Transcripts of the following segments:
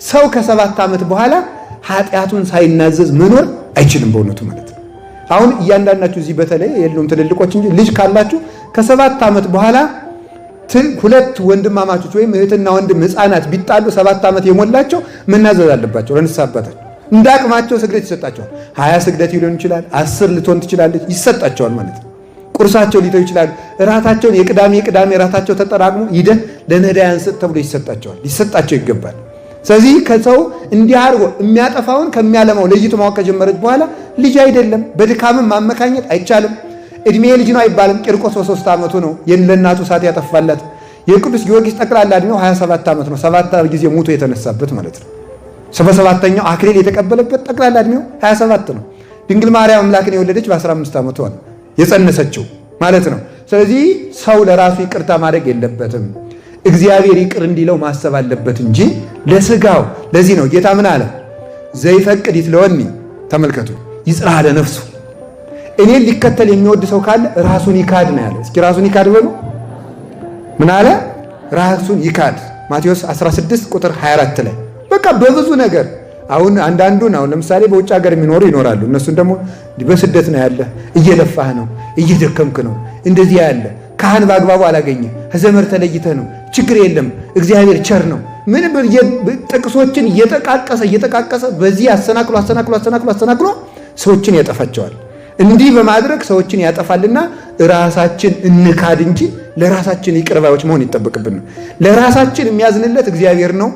ሰው ከ7 ዓመት በኋላ ኃጢአቱን ሳይናዘዝ መኖር አይችልም በእውነቱ ማለት ነው። አሁን እያንዳንዳችሁ እዚህ በተለይ የሉም ትልልቆች እንጂ ልጅ ካላችሁ ከ7 ዓመት በኋላ ሁለት ወንድማማቾች ወይም እህትና ወንድም ህፃናት ቢጣሉ 7 ዓመት የሞላቸው መናዘዝ አለባቸው ለንስሐ አባታቸው። እንዳቅማቸው ስግደት ይሰጣቸዋል። 20 ስግደት ሊሆን ይችላል፣ 10 ልትሆን ትችላለች፣ ይሰጣቸዋል ማለት ነው። ቁርሳቸው ሊተው ይችላል። እራታቸውን የቅዳሜ እራታቸው ተጠራቅሞ ይደህ ለነዳያን ስጥ ተብሎ ይሰጣቸዋል፣ ሊሰጣቸው ይገባል። ስለዚህ ከሰው እንዲህ አድርጎ የሚያጠፋውን ከሚያለማው ለይቶ ማወቅ ከጀመረች በኋላ ልጅ አይደለም። በድካምም ማመካኘት አይቻልም። እድሜ ልጅ ነው አይባልም። ቂርቆስ በ3 ዓመቱ ነው ለእናቱ እሳት ያጠፋላት። የቅዱስ ጊዮርጊስ ጠቅላላ እድሜው 27 ዓመት ነው። 7 ጊዜ ሙቶ የተነሳበት ማለት ነው። 7ኛው አክሊል የተቀበለበት ጠቅላላ እድሜው 27 ነው። ድንግል ማርያም አምላክን የወለደች በ15 ዓመቷ ነው የጸነሰችው ማለት ነው። ስለዚህ ሰው ለራሱ ይቅርታ ማድረግ የለበትም። እግዚአብሔር ይቅር እንዲለው ማሰብ አለበት እንጂ ለስጋው። ለዚህ ነው ጌታ ምን አለ? ዘይፈቅድ ይትለወኒ፣ ተመልከቱ፣ ይጽርሐ ለነፍሱ። እኔን ሊከተል የሚወድ ሰው ካለ ራሱን ይካድ ነው ያለ። እስኪ ራሱን ይካድ በሉ። ምን አለ? ራሱን ይካድ። ማቴዎስ 16 ቁጥር 24 ላይ በቃ በብዙ ነገር አሁን አንዳንዱን ለምሳሌ በውጭ ሀገር የሚኖሩ ይኖራሉ። እነሱን ደግሞ በስደት ነው ያለ፣ እየለፋህ ነው፣ እየደከምክ ነው፣ እንደዚህ ያለ ካህን በአግባቡ አላገኘ፣ ከዘመድ ተለይተህ ነው፣ ችግር የለም እግዚአብሔር ቸር ነው። ምንም ጥቅሶችን እየጠቃቀሰ በዚህ አሰናክሎ ሰዎችን ያጠፋቸዋል። እንዲህ በማድረግ ሰዎችን ያጠፋልና ራሳችን እንካድ እንጂ ለራሳችን ይቅር ባዮች መሆን ይጠበቅብን። ለራሳችን የሚያዝንለት እግዚአብሔር ነው።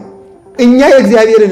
እኛ የእግዚአብሔርን